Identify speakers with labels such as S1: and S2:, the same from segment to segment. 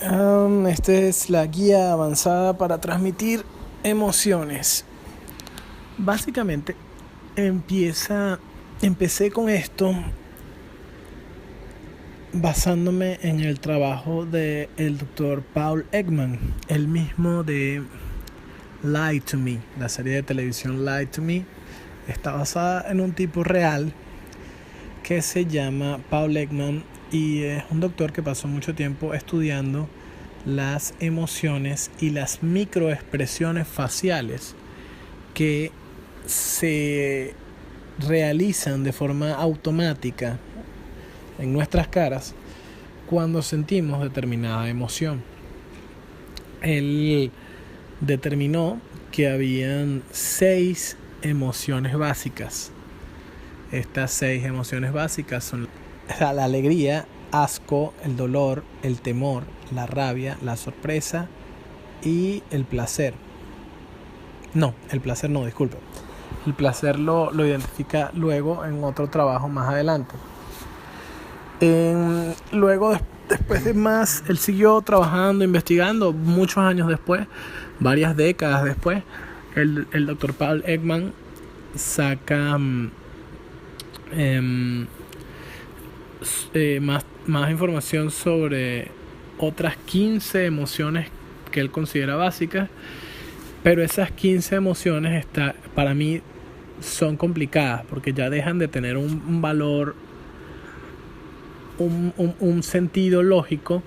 S1: Esta es la guía avanzada para transmitir emociones. Básicamente, empecé con esto basándome en el trabajo del doctor Paul Ekman, el mismo de Lie to Me, la serie de televisión Lie to Me. Está basada en un tipo real que se llama Paul Ekman y es un doctor que pasó mucho tiempo estudiando las emociones y las microexpresiones faciales que se realizan de forma automática en nuestras caras cuando sentimos determinada emoción. Él determinó que habían 6 emociones básicas. Estas 6 emociones básicas son la alegría, asco, el dolor, el temor, la rabia, la sorpresa y el placer. El placer no, disculpe. El placer lo identifica luego en otro trabajo más adelante. Después de más, él siguió trabajando, investigando, muchos años después, varias décadas después, el doctor Paul Ekman saca más información sobre otras 15 emociones que él considera básicas, pero esas 15 emociones para mí son complicadas porque ya dejan de tener un valor, un sentido lógico,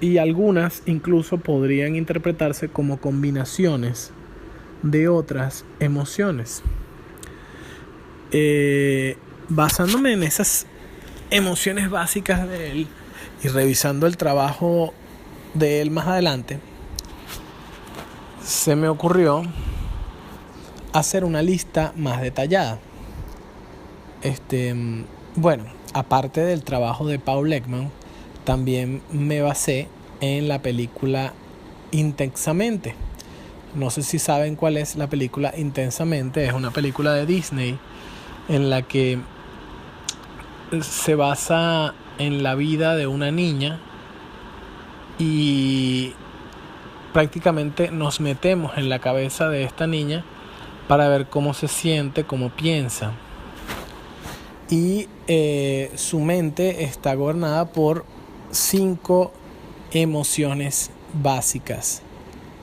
S1: y algunas incluso podrían interpretarse como combinaciones de otras emociones. Basándome en esas emociones básicas de él y revisando el trabajo de él más adelante, se me ocurrió hacer una lista más detallada. Aparte del trabajo de Paul Ekman, también me basé en la película Intensamente. No sé si saben cuál es la película Intensamente. Es una película de Disney en la que se basa en la vida de una niña y prácticamente nos metemos en la cabeza de esta niña para ver cómo se siente, cómo piensa. Y su mente está gobernada por 5 emociones básicas.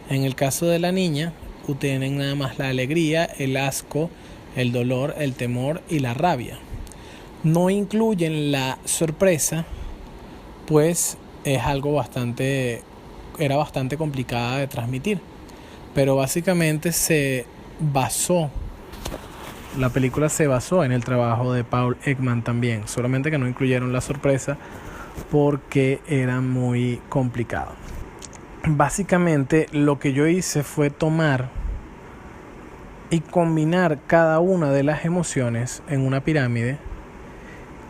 S1: En el caso de la niña, tienen nada más la alegría, el asco, el dolor, el temor y la rabia. No incluyen la sorpresa, pues era bastante complicada de transmitir. Pero básicamente la película se basó en el trabajo de Paul Ekman también, solamente que no incluyeron la sorpresa porque era muy complicado. Básicamente lo que yo hice fue tomar y combinar cada una de las emociones en una pirámide,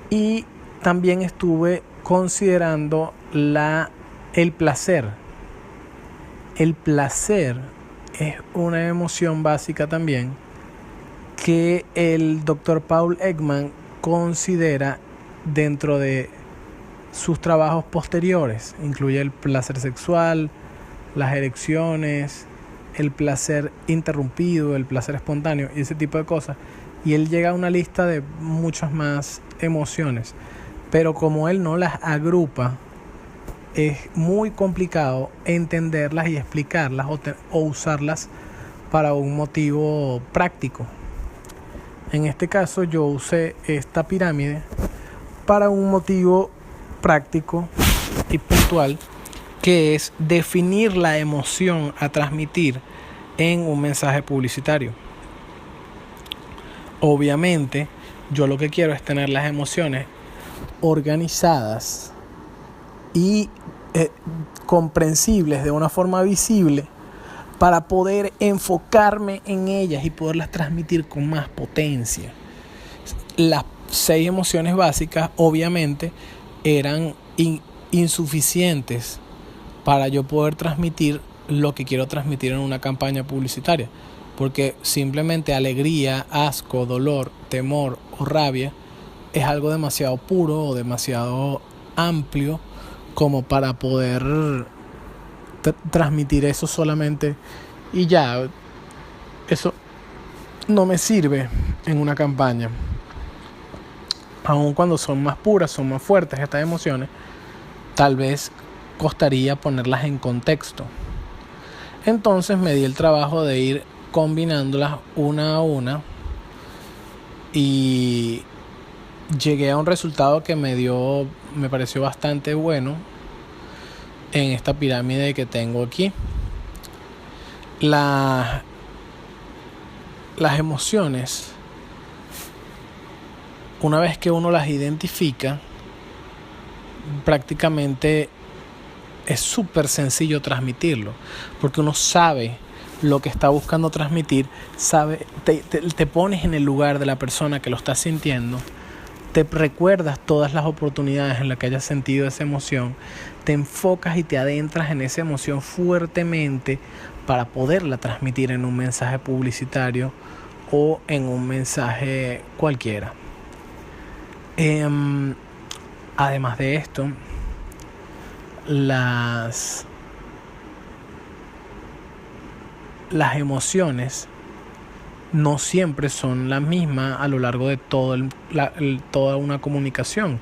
S1: y también estuve considerando el placer. El placer es una emoción básica también que el Dr. Paul Ekman considera dentro de sus trabajos posteriores. Incluye el placer sexual, las erecciones, el placer interrumpido, el placer espontáneo y ese tipo de cosas. Y él llega a una lista de muchas más emociones, pero como él no las agrupa, es muy complicado entenderlas y explicarlas o usarlas para un motivo práctico. En este caso yo usé esta pirámide para un motivo práctico y puntual, que es definir la emoción a transmitir en un mensaje publicitario. Obviamente, yo lo que quiero es tener las emociones organizadas y comprensibles de una forma visible para poder enfocarme en ellas y poderlas transmitir con más potencia. Las 6 emociones básicas obviamente eran insuficientes para yo poder transmitir lo que quiero transmitir en una campaña publicitaria, porque simplemente alegría, asco, dolor, temor o rabia es algo demasiado puro o demasiado amplio como para poder transmitir eso solamente y ya. Eso no me sirve en una campaña. Aun cuando son más puras, son más fuertes estas emociones, tal vez costaría ponerlas en contexto. Entonces me di el trabajo de ir combinándolas una a una y llegué a un resultado que me pareció bastante bueno en esta pirámide que tengo aquí. Las emociones, una vez que uno las identifica, prácticamente es súper sencillo transmitirlo, porque uno sabe lo que está buscando transmitir, te pones en el lugar de la persona que lo está sintiendo, te recuerdas todas las oportunidades en las que hayas sentido esa emoción, te enfocas y te adentras en esa emoción fuertemente para poderla transmitir en un mensaje publicitario o en un mensaje cualquiera. Además de esto, las emociones no siempre son las mismas a lo largo de toda una comunicación.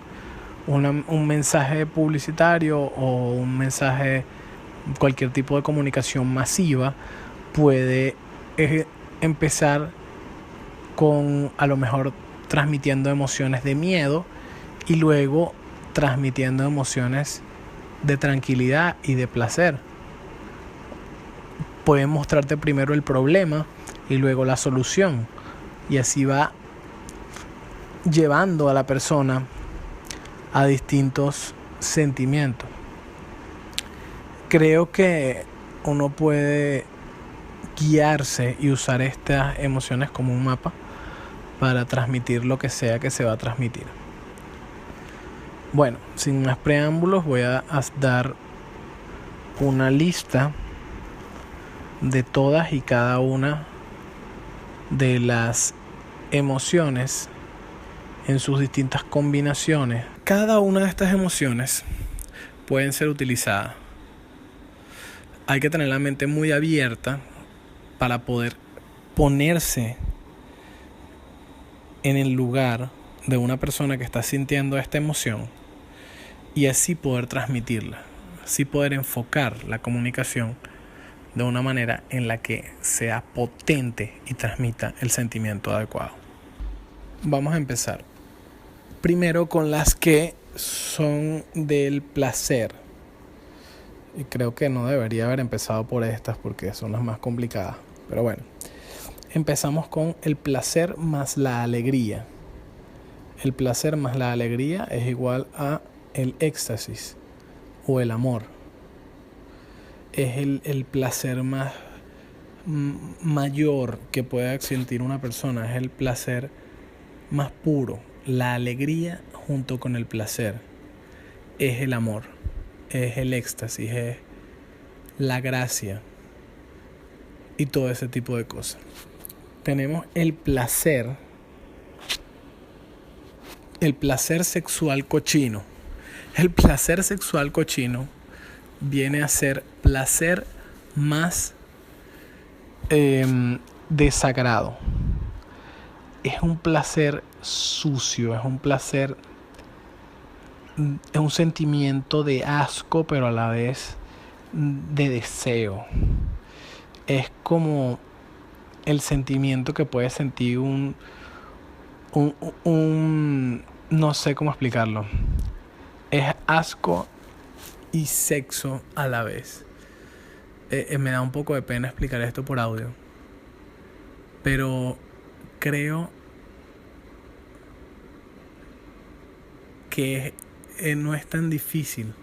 S1: Un mensaje publicitario o un mensaje, cualquier tipo de comunicación masiva puede empezar con, a lo mejor, transmitiendo emociones de miedo y luego transmitiendo emociones de tranquilidad y de placer. Pueden mostrarte primero el problema y luego la solución, y así va llevando a la persona a distintos sentimientos. Creo que uno puede guiarse y usar estas emociones como un mapa para transmitir lo que sea que se va a transmitir. Bueno, sin más preámbulos, voy a dar una lista de todas y cada una de las emociones en sus distintas combinaciones. Cada una de estas emociones pueden ser utilizadas. Hay que tener la mente muy abierta para poder ponerse en el lugar de una persona que está sintiendo esta emoción y así poder transmitirla, así poder enfocar la comunicación de una manera en la que sea potente y transmita el sentimiento adecuado. Vamos a empezar primero con las que son del placer. Y creo que no debería haber empezado por estas porque son las más complicadas. Pero bueno, empezamos con el placer más la alegría. El placer más la alegría es igual a el éxtasis o el amor. Es el placer más mayor que pueda sentir una persona. Es el placer más puro. La alegría junto con el placer es el amor, es el éxtasis, es la gracia y todo ese tipo de cosas. Tenemos el placer sexual cochino. El placer sexual cochino viene a ser placer más desagrado. Es un placer sucio, es un placer, es un sentimiento de asco, pero a la vez de deseo. Es como el sentimiento que puede sentir un no sé cómo explicarlo. Es asco y sexo a la vez. Me da un poco de pena explicar esto por audio, pero creo que no es tan difícil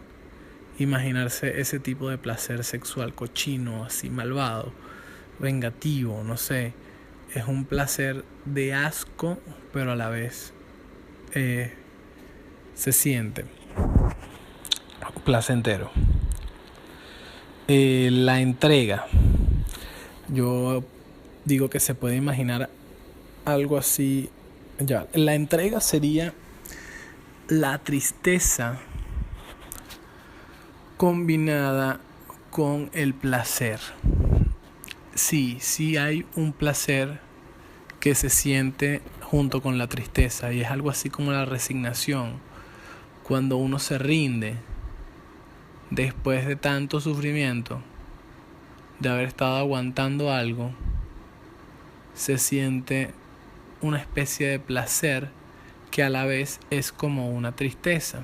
S1: imaginarse ese tipo de placer sexual cochino, así malvado, vengativo, no sé. Es un placer de asco, pero a la vez se siente placentero. La entrega. Yo digo que se puede imaginar algo así. Ya, la entrega sería la tristeza combinada con el placer. Sí hay un placer que se siente junto con la tristeza, y es algo así como la resignación. Cuando uno se rinde después de tanto sufrimiento, de haber estado aguantando algo, se siente una especie de placer que a la vez es como una tristeza.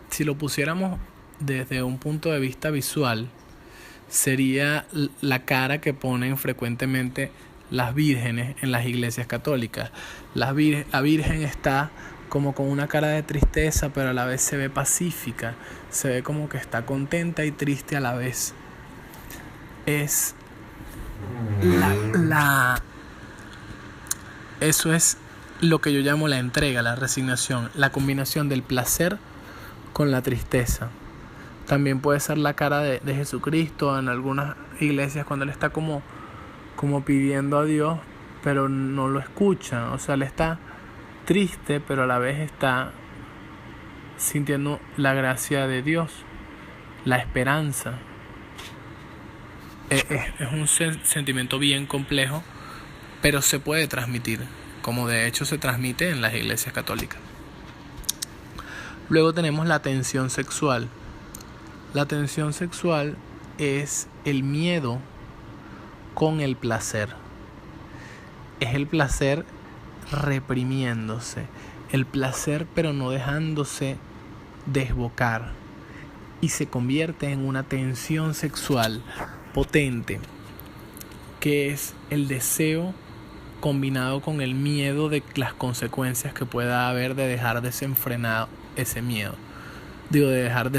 S1: Si lo pusiéramos desde un punto de vista visual, sería la cara que ponen frecuentemente las vírgenes en las iglesias católicas. La virgen está como con una cara de tristeza, pero a la vez se ve pacífica, se ve como que está contenta y triste a la vez. Es eso es lo que yo llamo la entrega, la resignación, la combinación del placer con la tristeza. También puede ser la cara de Jesucristo en algunas iglesias, cuando él está como pidiendo a Dios, pero no lo escucha. O sea, él está triste, pero a la vez está sintiendo la gracia de Dios, la esperanza. Es un sentimiento bien complejo, pero se puede transmitir, como de hecho se transmite en las iglesias católicas. Luego tenemos la tensión sexual. La tensión sexual es el miedo con el placer. Es el placer reprimiéndose. El placer pero no dejándose desbocar. Y se convierte en una tensión sexual potente, que es el deseo combinado con el miedo de las consecuencias que pueda haber de dejar desenfrenado ese miedo. De dejar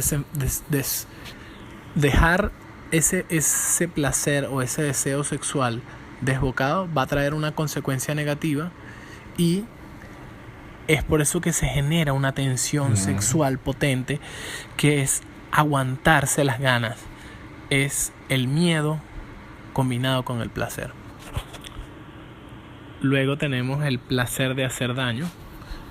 S1: dejar ese placer o ese deseo sexual desbocado va a traer una consecuencia negativa, y es por eso que se genera una tensión sexual potente, que es aguantarse las ganas. Es el miedo combinado con el placer. Luego tenemos el placer de hacer daño,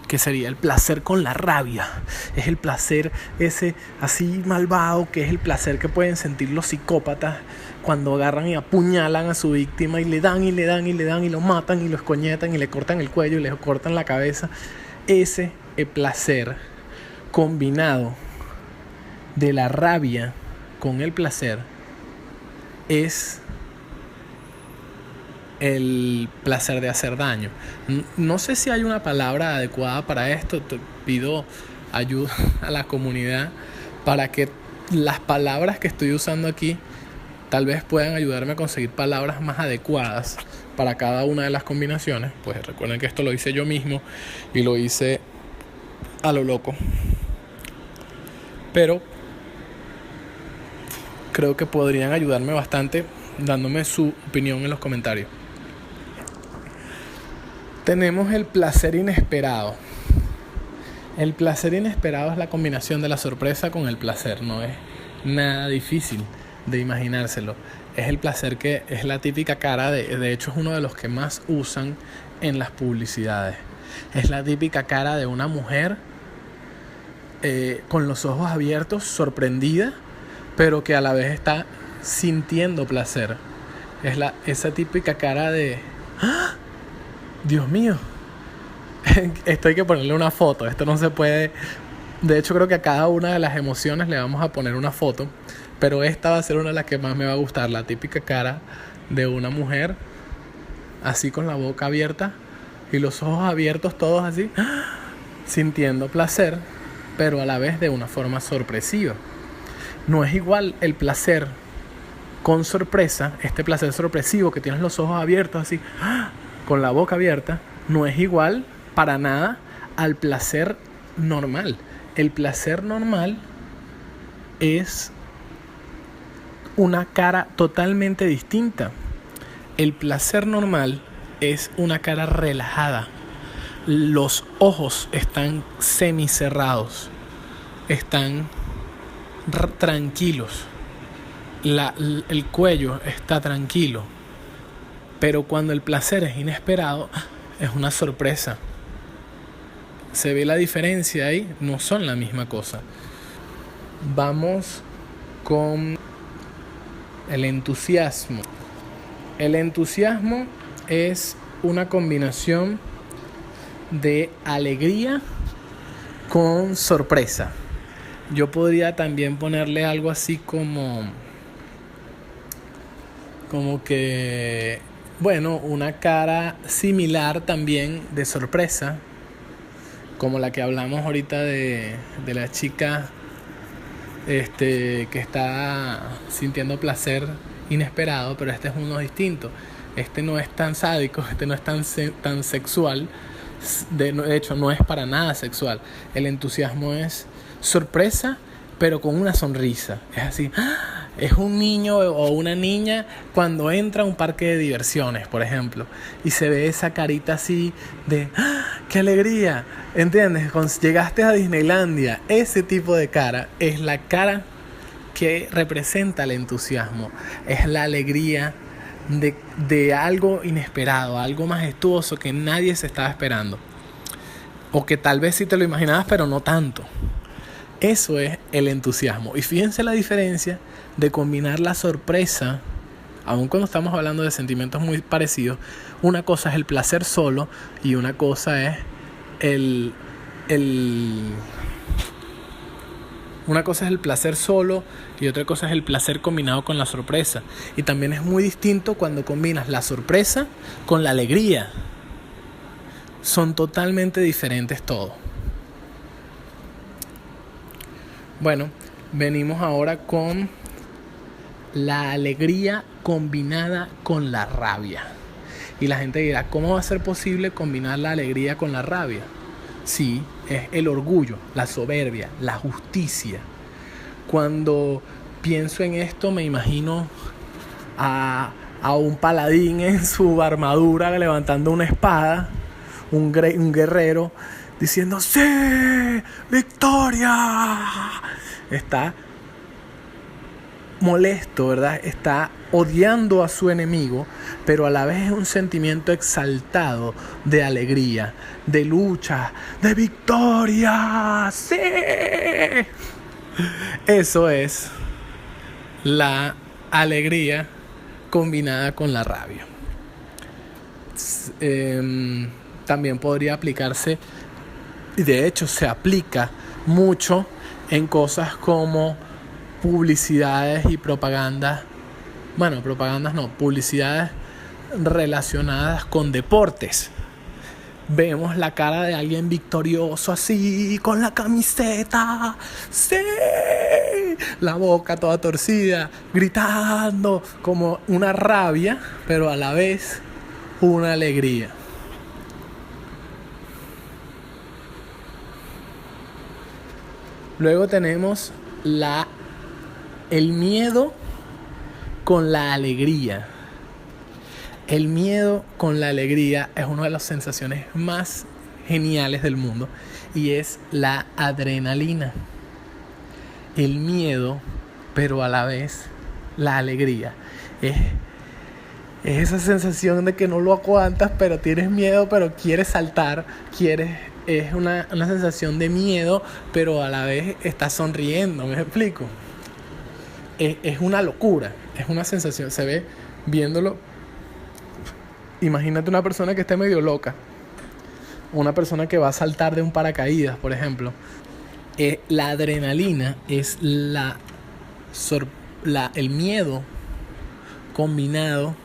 S1: que sería el placer con la rabia. Es el placer ese así malvado, que es el placer que pueden sentir los psicópatas cuando agarran y apuñalan a su víctima y le dan y lo matan y lo escoñetan y le cortan el cuello y le cortan la cabeza. Ese placer combinado de la rabia con el placer es el placer de hacer daño. No sé si hay una palabra adecuada para esto. Te pido ayuda a la comunidad para que las palabras que estoy usando aquí tal vez puedan ayudarme a conseguir palabras más adecuadas para cada una de las combinaciones. Pues recuerden que esto lo hice yo mismo y lo hice a lo loco, pero creo que podrían ayudarme bastante dándome su opinión en los comentarios. Tenemos el placer inesperado. El placer inesperado es la combinación de la sorpresa con el placer. No es nada difícil de imaginárselo. Es el placer que es la típica cara de hecho es uno de los que más usan en las publicidades. Es la típica cara de una mujer con los ojos abiertos, sorprendida, pero que a la vez está sintiendo placer. Es esa típica cara de ¡ah! Dios mío. Esto hay que ponerle una foto. Esto no se puede. De hecho, creo que a cada una de las emociones le vamos a poner una foto, pero esta va a ser una de las que más me va a gustar. La típica cara de una mujer así con la boca abierta y los ojos abiertos, todos así, sintiendo placer, pero a la vez de una forma sorpresiva. No es igual el placer con sorpresa, este placer sorpresivo que tienes los ojos abiertos así, con la boca abierta, no es igual para nada al placer normal. El placer normal es una cara totalmente distinta. El placer normal es una cara relajada. Los ojos están semicerrados, están tranquilos. El cuello está tranquilo. Pero cuando el placer es inesperado, es una sorpresa. Se ve la diferencia ahí, no son la misma cosa. Vamos con el entusiasmo. El entusiasmo es una combinación de alegría con sorpresa. Yo podría también ponerle algo así como que, bueno, una cara similar también de sorpresa, como la que hablamos ahorita de la chica que está sintiendo placer inesperado, pero este es uno distinto. Este no es tan sádico, este no es tan sexual. De hecho, no es para nada sexual. El entusiasmo es sorpresa, pero con una sonrisa. Es así, es un niño o una niña cuando entra a un parque de diversiones, por ejemplo, y se ve esa carita así de ¡qué alegría! ¿Entiendes? Cuando llegaste a Disneylandia, ese tipo de cara es la cara que representa el entusiasmo. Es la alegría de algo inesperado, algo majestuoso que nadie se estaba esperando, o que tal vez sí te lo imaginabas pero no tanto. Eso es el entusiasmo. Y fíjense la diferencia de combinar la sorpresa, aun cuando estamos hablando de sentimientos muy parecidos. Una cosa es el placer solo y una cosa es una cosa es el placer solo y otra cosa es el placer combinado con la sorpresa. Y también es muy distinto cuando combinas la sorpresa con la alegría. Son totalmente diferentes todos. Bueno, venimos ahora con la alegría combinada con la rabia. Y la gente dirá, ¿cómo va a ser posible combinar la alegría con la rabia? Sí, es el orgullo, la soberbia, la justicia. Cuando pienso en esto me imagino a un paladín en su armadura levantando una espada, un guerrero diciendo ¡sí! ¡Victoria! Está molesto, ¿verdad? Está odiando a su enemigo, pero a la vez es un sentimiento exaltado de alegría, de lucha, de victoria. ¡Sí! Eso es la alegría combinada con la rabia. También podría aplicarse, y de hecho se aplica mucho en cosas como publicidades y propagandas. Bueno, propagandas no, publicidades relacionadas con deportes. Vemos la cara de alguien victorioso así, con la camiseta, ¡sí! La boca toda torcida, gritando como una rabia, pero a la vez una alegría. Luego tenemos el miedo con la alegría. El miedo con la alegría es una de las sensaciones más geniales del mundo y es la adrenalina. El miedo, pero a la vez la alegría. Es esa sensación de que no lo aguantas, pero tienes miedo, pero quieres saltar, es una sensación de miedo, pero a la vez estás sonriendo, ¿me explico? Es una locura, es una sensación, se ve viéndolo. Imagínate una persona que esté medio loca, una persona que va a saltar de un paracaídas, por ejemplo. La adrenalina es el miedo combinado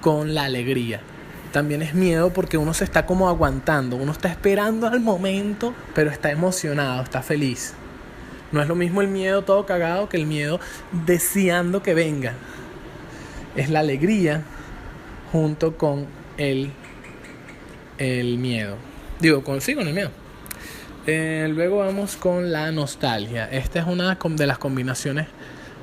S1: con la alegría. También es miedo porque uno se está como aguantando, uno está esperando al momento, pero está emocionado, está feliz. No es lo mismo el miedo todo cagado que el miedo deseando que venga. Es la alegría junto con el miedo. Con el miedo. Luego vamos con la nostalgia. Esta es una de las combinaciones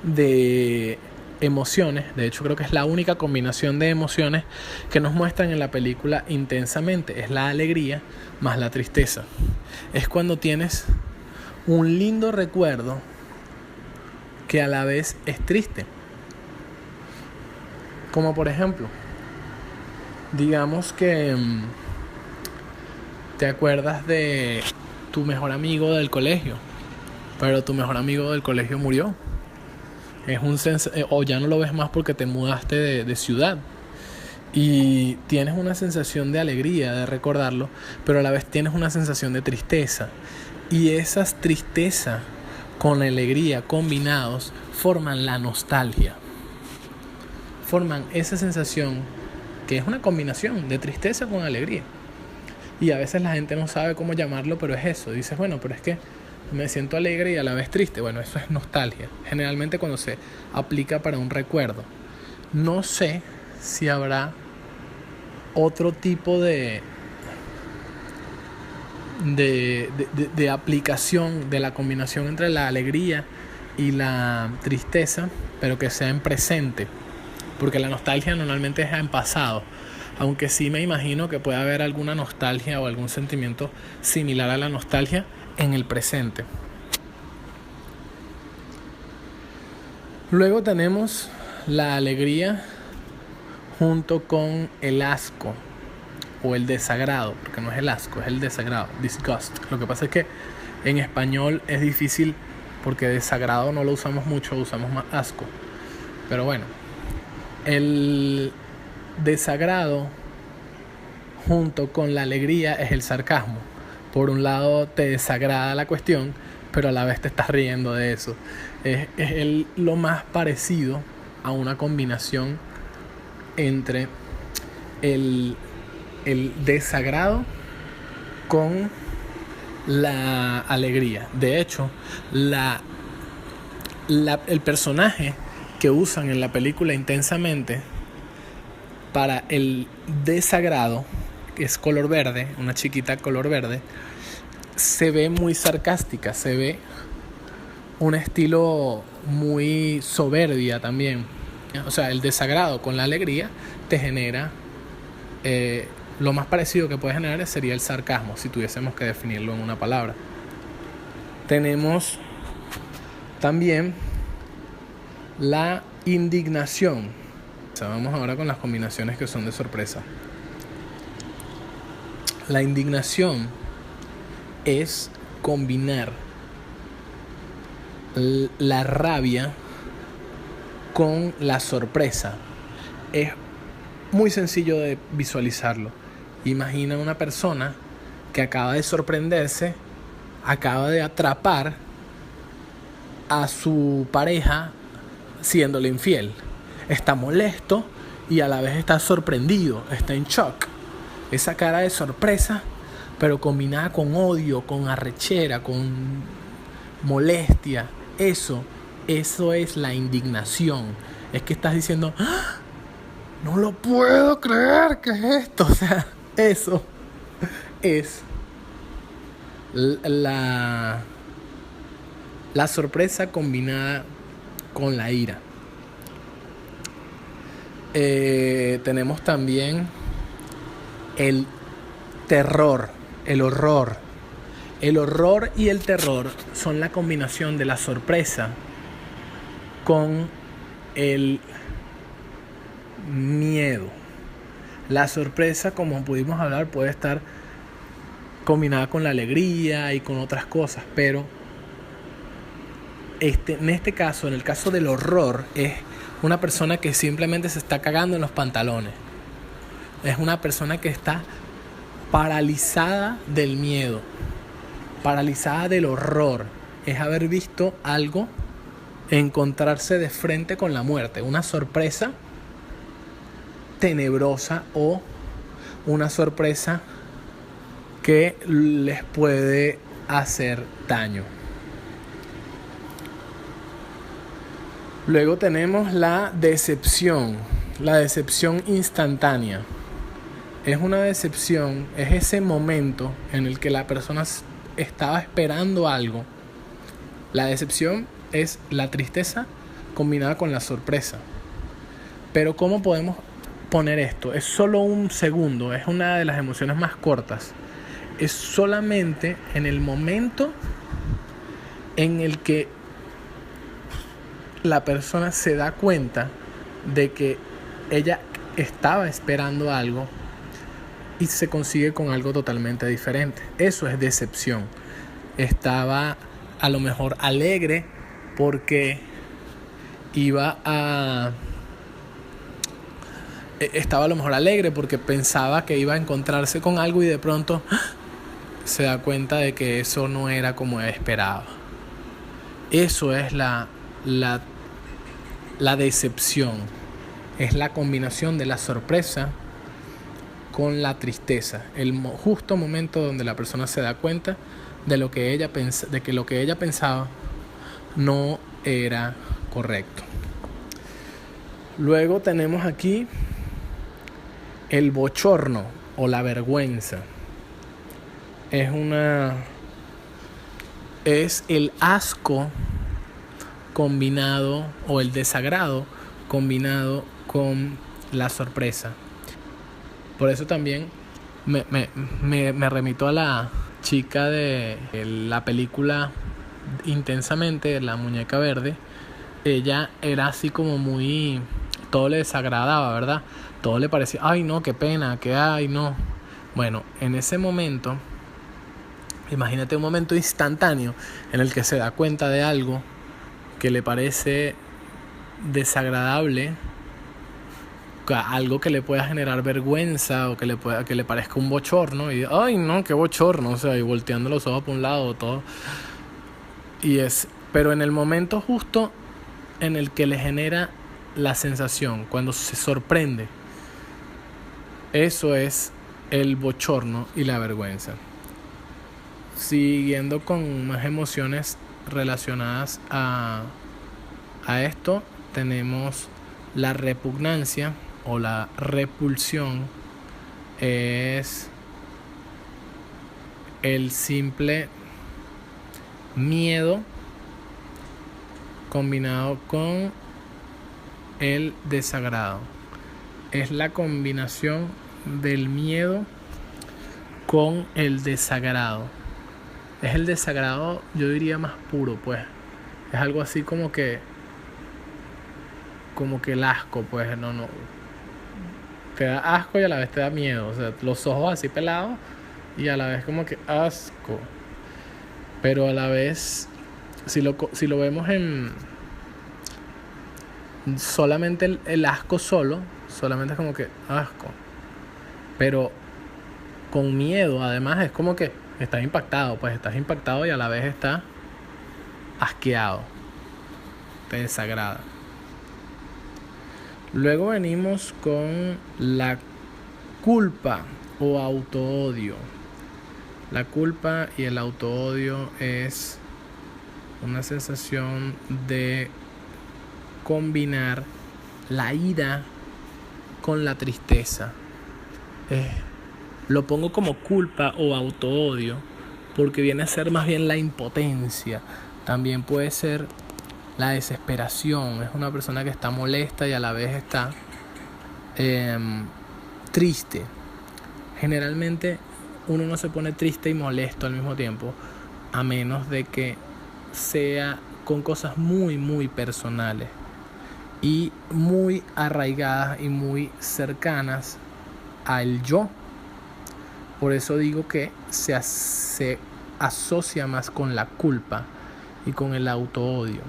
S1: de emociones. De hecho, creo que es la única combinación de emociones que nos muestran en la película intensamente. Es la alegría más la tristeza. Es cuando tienes un lindo recuerdo que a la vez es triste. Como por ejemplo, digamos que te acuerdas de tu mejor amigo del colegio, pero tu mejor amigo del colegio murió. O ya no lo ves más porque te mudaste de ciudad. Y tienes una sensación de alegría de recordarlo, pero a la vez tienes una sensación de tristeza. Y esas tristezas con la alegría combinados forman la nostalgia. Forman esa sensación que es una combinación de tristeza con alegría. Y a veces la gente no sabe cómo llamarlo, pero es eso. Dices, bueno, pero es que me siento alegre y a la vez triste. Bueno, eso es nostalgia. Generalmente cuando se aplica para un recuerdo. No sé si habrá otro tipo de aplicación de la combinación entre la alegría y la tristeza, pero que sea en presente, porque la nostalgia normalmente es en pasado, aunque sí me imagino que puede haber alguna nostalgia o algún sentimiento similar a la nostalgia en el presente. Luego tenemos la alegría junto con el asco o el desagrado, porque no es el asco, es el desagrado, disgust. Lo que pasa es que en español es difícil porque desagrado no lo usamos mucho, usamos más asco. Pero bueno, el desagrado junto con la alegría es el sarcasmo. Por un lado te desagrada la cuestión, pero a la vez te estás riendo de eso. Es lo más parecido a una combinación entre el desagrado con la alegría. De hecho, el personaje que usan en la película Intensamente para el desagrado, que es color verde, una chiquita color verde, se ve muy sarcástica, se ve un estilo muy soberbia también. O sea, el desagrado con la alegría te genera lo más parecido que puede generar sería el sarcasmo, si tuviésemos que definirlo en una palabra. Tenemos también la indignación. O sea, vamos ahora con las combinaciones que son de sorpresa. La indignación es combinar la rabia con la sorpresa. Es muy sencillo de visualizarlo. Imagina una persona que acaba de sorprenderse, acaba de atrapar a su pareja siéndole infiel. Está molesto y a la vez está sorprendido, está en shock. Esa cara de sorpresa, pero combinada con odio, con arrechera, con molestia. Eso es la indignación. Es que estás diciendo, ¡ah! No lo puedo creer, ¿qué es esto? O sea, eso es la sorpresa combinada con la ira. Tenemos también el terror, el horror. El horror y el terror son la combinación de la sorpresa con el miedo. La sorpresa, como pudimos hablar, puede estar combinada con la alegría y con otras cosas, pero en este caso, en el caso del horror, es una persona que simplemente se está cagando en los pantalones. Es una persona que está paralizada del miedo, paralizada del horror. Es haber visto algo, encontrarse de frente con la muerte, una sorpresa tenebrosa o una sorpresa que les puede hacer daño. Luego tenemos la decepción instantánea. Es una decepción, es ese momento en el que la persona estaba esperando algo. La decepción es la tristeza combinada con la sorpresa. Pero ¿cómo podemos poner esto? Es solo un segundo, es una de las emociones más cortas. Es solamente en el momento en el que la persona se da cuenta de que ella estaba esperando algo y se consigue con algo totalmente diferente. Eso es decepción. Estaba a lo mejor alegre porque estaba a lo mejor alegre porque pensaba que iba a encontrarse con algo y de pronto se da cuenta de que eso no era como esperaba. Eso es la decepción. Es la combinación de la sorpresa con la tristeza. El justo momento donde la persona se da cuenta de lo que ella pensaba no era correcto. Luego tenemos aquí el bochorno o la vergüenza. Es el asco combinado, o el desagrado combinado con la sorpresa. Por eso también me remito a la chica de la película Intensamente, la muñeca verde. Ella era así como muy... todo le desagradaba, ¿verdad? Todo le parecía, ay no, qué pena, que ay no. Bueno, en ese momento, imagínate un momento instantáneo en el que se da cuenta de algo que le parece desagradable, algo que le pueda generar vergüenza o que le parezca un bochorno, y ay no, qué bochorno, o sea, y volteando los ojos para un lado, todo. Pero en el momento justo en el que le genera la sensación, cuando se sorprende, eso es el bochorno y la vergüenza. Siguiendo con más emociones relacionadas a esto, tenemos la repugnancia o la repulsión. Es el simple miedo combinado con el desagrado. Es la combinación del miedo con el desagrado. Es el desagrado, yo diría, más puro, pues. Es algo así como que el asco, pues, no. Te da asco y a la vez te da miedo. O sea, los ojos así pelados y a la vez como que asco. Pero a la vez, si lo vemos en solamente el asco solamente es como que asco. Pero con miedo, además, es como que estás impactado y a la vez estás asqueado. Te desagrada. Luego venimos con la culpa o autoodio. La culpa y el autoodio es una sensación de combinar la ira con la tristeza. Lo pongo como culpa o autoodio porque viene a ser más bien la impotencia. También puede ser la desesperación. Es una persona que está molesta y a la vez está triste. Generalmente uno no se pone triste y molesto al mismo tiempo, a menos de que sea con cosas muy, muy personales y muy arraigadas y muy cercanas al yo. Por eso digo que se asocia más con la culpa y con el autoodio.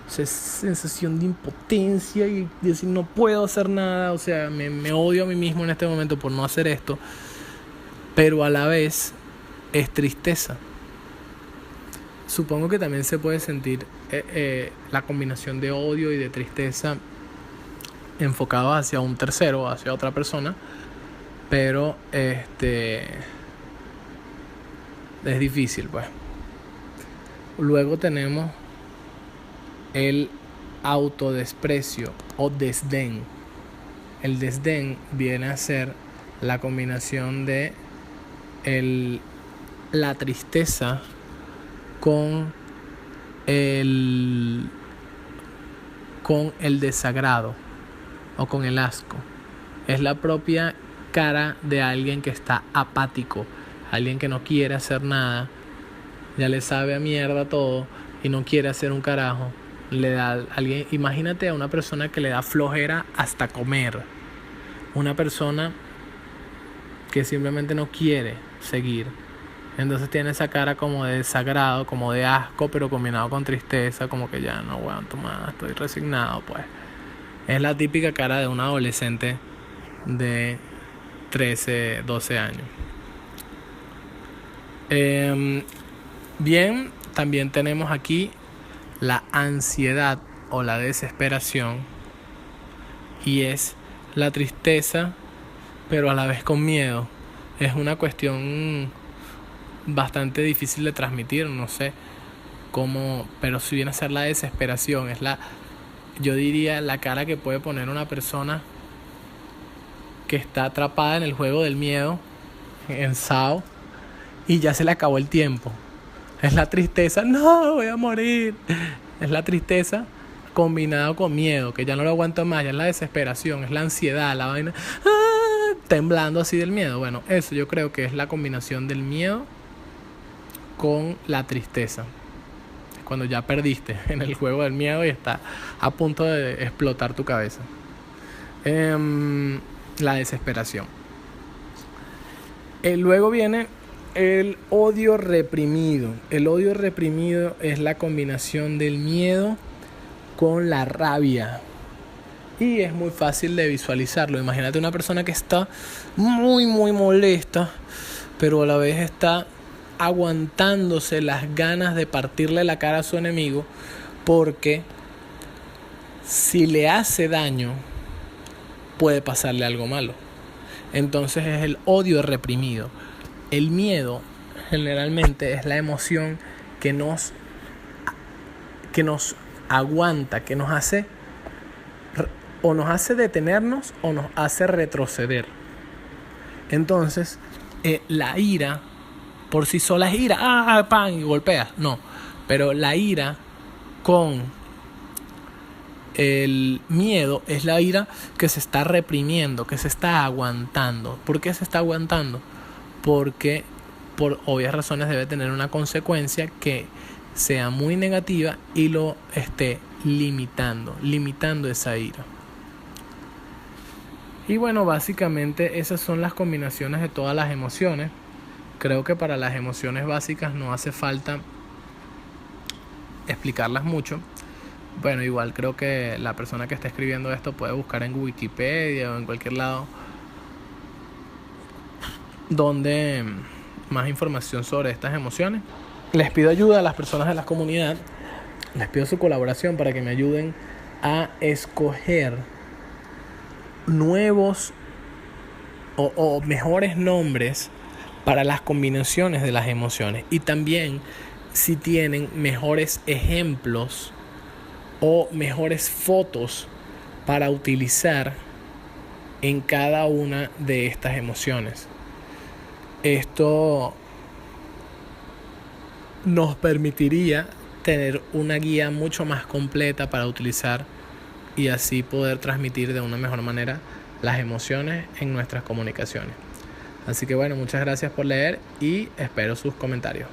S1: Esa sensación de impotencia y decir no puedo hacer nada, o sea, me odio a mí mismo en este momento por no hacer esto, pero a la vez es tristeza. Supongo que también se puede sentir la combinación de odio y de tristeza enfocado hacia un tercero, hacia otra persona, pero es difícil, pues. Luego tenemos el autodesprecio o desdén. El desdén viene a ser la combinación de la tristeza con el desagrado o con el asco. Es la propia cara de alguien que está apático, alguien que no quiere hacer nada, ya le sabe a mierda todo y no quiere hacer un carajo. Imagínate a una persona que le da flojera hasta comer, una persona que simplemente no quiere seguir. Entonces tiene esa cara como de desagrado, como de asco, pero combinado con tristeza, como que ya no aguanto más, estoy resignado, pues. Es la típica cara de un adolescente de 13, 12 años. Bien, también tenemos aquí la ansiedad o la desesperación, y es la tristeza, pero a la vez con miedo. Es una cuestión bastante difícil de transmitir, no sé cómo, pero si viene a ser la desesperación, es yo diría la cara que puede poner una persona que está atrapada en el juego del miedo, en Sao, y ya se le acabó el tiempo. Es la tristeza, no, voy a morir. Es la tristeza combinado con miedo, que ya no lo aguanto más, ya es la desesperación, es la ansiedad, la vaina, temblando así del miedo. Bueno, eso yo creo que es la combinación del miedo con la tristeza. Cuando ya perdiste en el juego del miedo y está a punto de explotar tu cabeza. La desesperación. Luego viene el odio reprimido. El odio reprimido es la combinación del miedo con la rabia. Y es muy fácil de visualizarlo. Imagínate una persona que está muy molesta, pero a la vez está aguantándose las ganas de partirle la cara a su enemigo, porque si le hace daño puede pasarle algo malo. Entonces es el odio reprimido. El miedo generalmente es la emoción que nos aguanta, que nos hace o nos hace detenernos o nos hace retroceder. Entonces la ira por sí sola es ira, ¡pan! Y golpea. No, pero la ira con el miedo es la ira que se está reprimiendo, que se está aguantando. ¿Por qué se está aguantando? Porque por obvias razones debe tener una consecuencia que sea muy negativa y lo esté limitando esa ira. Y bueno, básicamente esas son las combinaciones de todas las emociones. Creo que para las emociones básicas no hace falta explicarlas mucho. Bueno, igual creo que la persona que está escribiendo esto puede buscar en Wikipedia o en cualquier lado donde más información sobre estas emociones. Les pido ayuda a las personas de la comunidad. Les pido su colaboración para que me ayuden a escoger nuevos o mejores nombres para las combinaciones de las emociones, y también si tienen mejores ejemplos o mejores fotos para utilizar en cada una de estas emociones. Esto nos permitiría tener una guía mucho más completa para utilizar y así poder transmitir de una mejor manera las emociones en nuestras comunicaciones. Así que bueno, muchas gracias por leer y espero sus comentarios.